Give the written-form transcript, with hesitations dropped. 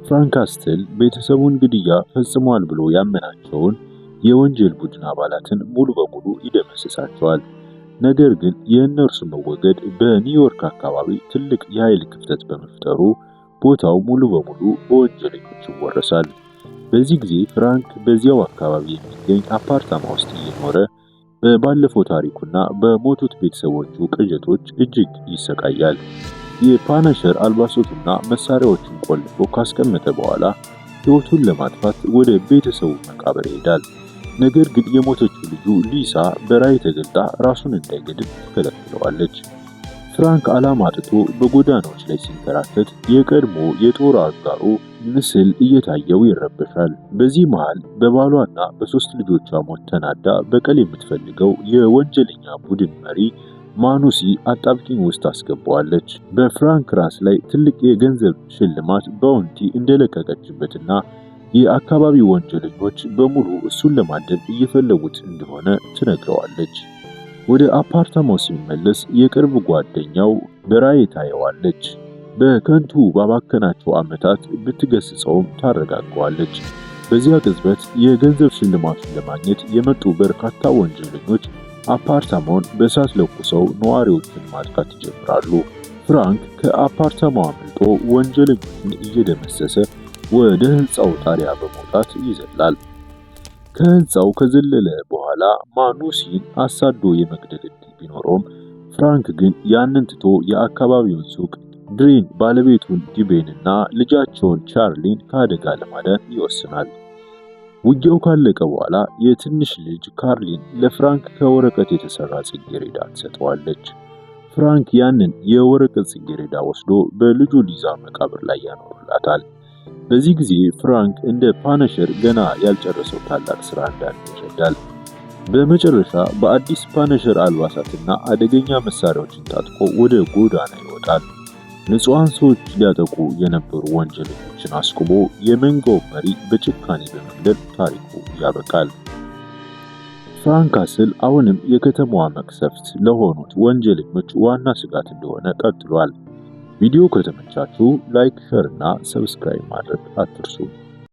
ፍራንክ ካስትል ቤተሰቡን ግድያ ፈጽሟል ብሎ ያመናቸውን የወንጀል ቡድን አባላትን ሙሉ በሙሉ ይደመስሳቸዋል። ነገር ግን የእነርሱ መወገድ በኒውዮርክ አካባቢ ትልቅ የኃይል ክፍተት በመፍጠሩ ቦታው ሙሉ በሙሉ በወንጀለኞች ይወረሳል። በዚህ ጊዜ ፍራንክ በዚያው አካባቢ የሚገኝ አፓርታማ ውስጥ እየኖረ በባለፈው ታሪኩና በሞቱት ቤተሰቦቹ ቅዠቶች እጅግ ይሰቃያል። የፓነሸር አልባሳቱና መሳሪያዎቹን ቆልፎ ካስቀመጠ በኋላ ሕይወቱን ለማጥፋት ወደ ቤተሰቡ መቃብር ይሄዳል። ነገር ግን የሞተችው ልጁ ሊሳ በራእይ ተገልጣ ራሱን እንዳይገድል ትከለክለዋለች። ፍራንክ ዓላማ አጥቶ በጎዳናዎች ላይ ሲንከራተት የቀድሞ የጦር አጋሩ ምስል እየታየው ይረበሻል። በዚህ መሃል በባሏና በሶስት ልጆቿ ሞት ተናዳ በቀል የምትፈልገው የወንጀለኛ ቡድን መሪ ማኑሲ አጣብቂኝ ውስጥ አስገባዋለች። በፍራንክ ራስ ላይ ትልቅ የገንዘብ ሽልማት ባውንቲ እንደለቀቀችበትና የአካባቢው ወንጀለኞች በሙሉ እሱን ለማደን እየፈለጉት እንደሆነ ትነግረዋለች። ወደ አፓርታማው ሲመለስ የቅርብ ጓደኛው በራእይ ታየዋለች። በከንቱ ባባከናቸው ዓመታት ብትገስጸውም ታረጋጋዋለች። በዚያ ቅጽበት የገንዘብ ሽልማቱን ለማግኘት የመጡ በርካታ ወንጀለኞች አፓርታማውን በእሳት ለኩሰው ነዋሪዎችን ማጥቃት ይጀምራሉ። ፍራንክ ከአፓርታማው አምልጦ ወንጀለኞችን እየደመሰሰ ወደ ሕንፃው ጣሪያ በመውጣት ይዘላል። ከሕንፃው ከዘለለ በኋላ ማኑሲን አሳዶ የመግደል ዕድል ቢኖረውም ፍራንክ ግን ያንን ትቶ የአካባቢውን ሱቅ ድሪን ባለቤቱን ዲቤንና ልጃቸውን ቻርሊን ከአደጋ ለማዳን ይወስናል። ውጊያው ካለቀ በኋላ የትንሽ ልጅ ካርሊን ለፍራንክ ከወረቀት የተሰራ ጽጌረዳ ትሰጠዋለች። ፍራንክ ያንን የወረቀት ጽጌረዳ ወስዶ በልጁ ሊዛ መቃብር ላይ ያኖርላታል። በዚህ ጊዜ ፍራንክ እንደ ፓነሸር ገና ያልጨረሰው ታላቅ ስራ እንዳለ ይረዳል። በመጨረሻ በአዲስ ፓነሸር አልባሳትና አደገኛ መሳሪያዎችን ታጥቆ ወደ ጎዳና ይወጣል። ንጹሃን ሰዎች ሊያጠቁ የነበሩ ወንጀለኞችን አስቆሞ የመንጋው መሪ በጭካኔ በመግደል ታሪኩ ያበቃል። ፍራንክ ካስል አሁንም የከተማዋ መቅሰፍት ለሆኑት ወንጀለኞች ዋና ስጋት እንደሆነ ቀጥሏል። ቪዲዮ ከተመቻችሁ ላይክ፣ ሼር እና ሰብስክራይብ ማድረግ አትርሱ።